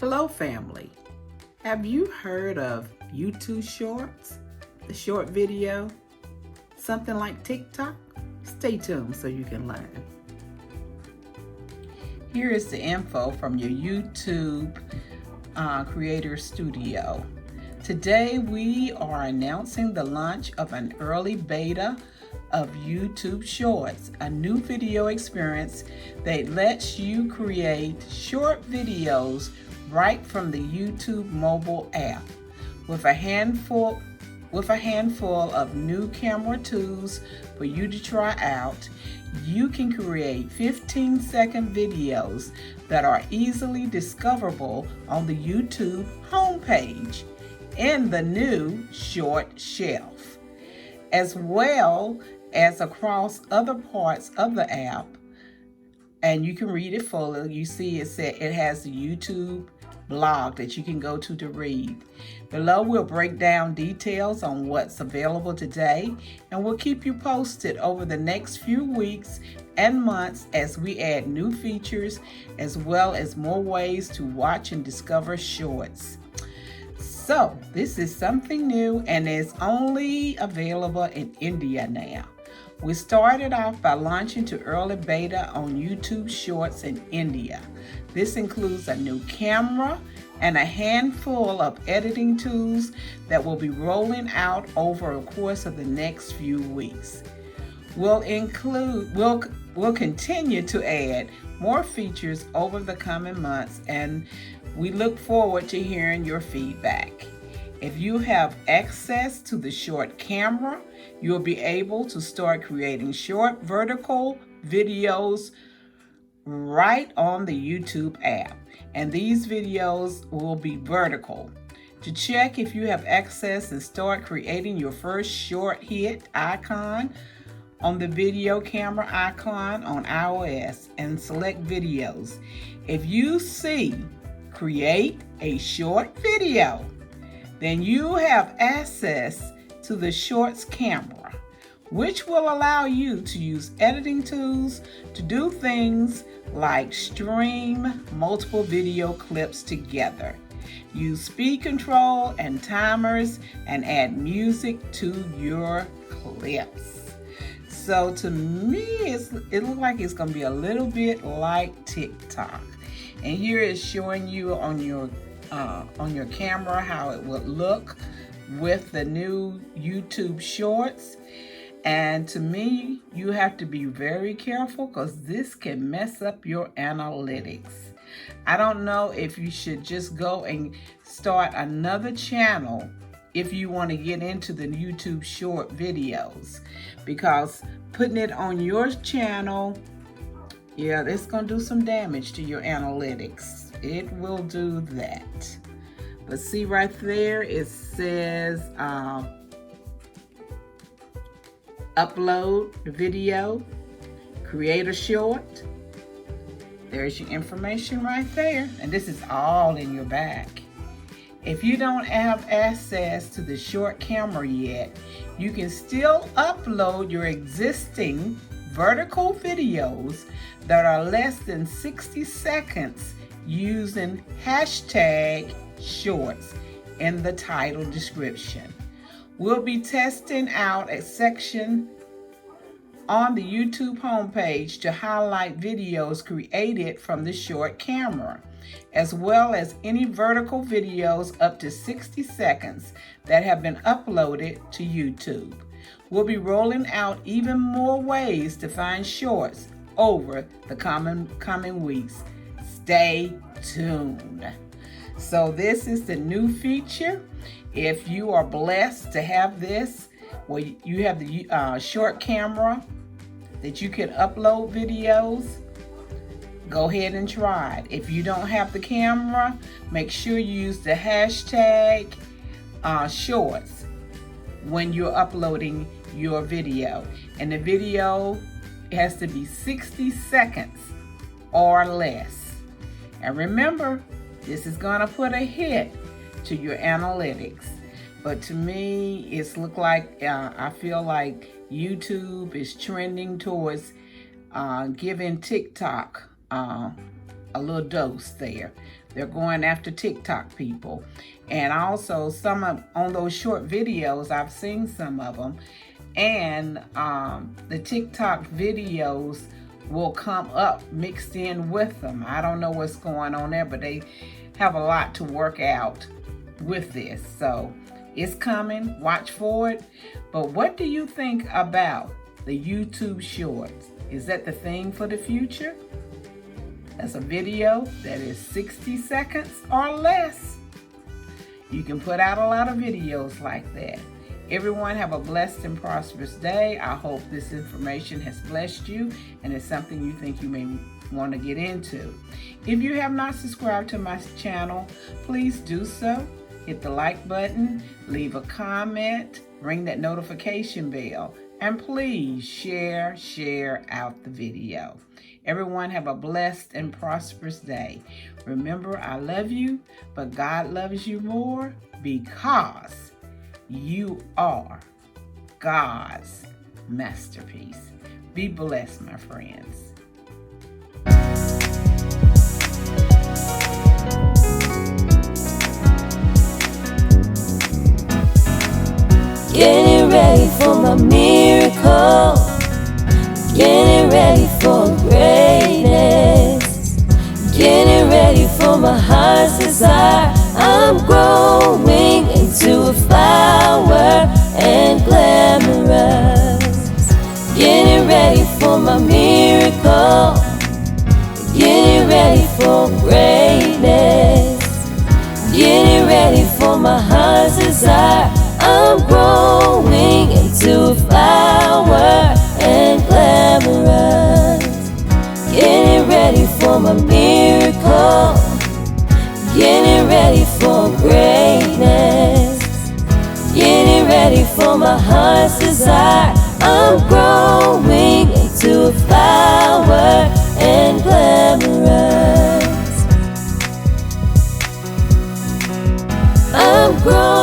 Hello family. Have you heard of YouTube Shorts? The short video? Something like TikTok? Stay tuned so you can learn. Here is the info from your YouTube Creator Studio. Today we are announcing the launch of an early beta of YouTube Shorts, a new video experience that lets you create short videos right from the YouTube mobile app. With a handful of new camera tools for you to try out, you can create 15-second videos that are easily discoverable on the YouTube homepage in the new short shelf, as well as across other parts of the app. And you can read it fully. You see it has the YouTube blog that you can go to read. Below we'll break down details on what's available today, and we'll keep you posted over the next few weeks and months as we add new features as well as more ways to watch and discover shorts. So this is something new and is only available in India now. We started off by launching to early beta on YouTube Shorts in India. This includes a new camera and a handful of editing tools that will be rolling out over the course of the next few weeks. We'll continue to add more features over the coming months, and we look forward to hearing your feedback. If you have access to the short camera, you'll be able to start creating short vertical videos right on the YouTube app. And these videos will be vertical. To check if you have access and start creating your first short hit icon on the video camera icon on iOS and select videos. If you see create a short video, then you have access to the Shorts camera, which will allow you to use editing tools to do things like stream multiple video clips together, use speed control and timers, and add music to your clips. So to me, it looks like it's going to be a little bit like TikTok. And here it's showing you on your camera how it would look with the new YouTube Shorts. And to me, you have to be very careful because this can mess up your analytics. I don't know if you should just go and start another channel if you want to get into the YouTube short videos, because putting it on your channel, yeah, it's going to do some damage to your analytics. It will do that. But see right there, it says upload the video, create a short. There's your information right there. And this is all in your back. If you don't have access to the short camera yet, you can still upload your existing vertical videos that are less than 60 seconds using hashtag shorts in the title description. We'll be testing out a section on the YouTube homepage to highlight videos created from the short camera, as well as any vertical videos up to 60 seconds that have been uploaded to YouTube. We'll be rolling out even more ways to find shorts over the coming weeks. Stay tuned. So this is the new feature. If you are blessed to have this, well, you have the short camera that you can upload videos, go ahead and try it. If you don't have the camera, make sure you use the hashtag shorts when you're uploading your video. And the video has to be 60 seconds or less. And remember, this is going to put a hit to your analytics. But to me, it's look like I feel like YouTube is trending towards giving TikTok a little dose there. They're going after TikTok people. And also on those short videos, I've seen some of them, and the TikTok videos will come up mixed in with them. I don't know what's going on there, but they have a lot to work out with this. So it's coming, watch for it. But what do you think about the YouTube Shorts? Is that the thing for the future? That's a video that is 60 seconds or less. You can put out a lot of videos like that. Everyone have a blessed and prosperous day. I hope this information has blessed you and is something you think you may want to get into. If you have not subscribed to my channel, please do so. Hit the like button, leave a comment, ring that notification bell, and please share out the video. Everyone have a blessed and prosperous day. Remember, I love you, but God loves you more because you are God's masterpiece. Be blessed, my friends. Getting ready for my miracle, getting ready for greatness, getting ready for my heart's desire. I'm growing into a flower and glamorous. Getting ready for my miracle, getting ready for greatness, getting ready for my heart's desire. I'm growing into a flower and glamorous. Getting ready for my miracle, getting ready for greatness, getting ready for my heart's desire. I'm growing into a flower and glamorous. I'm growing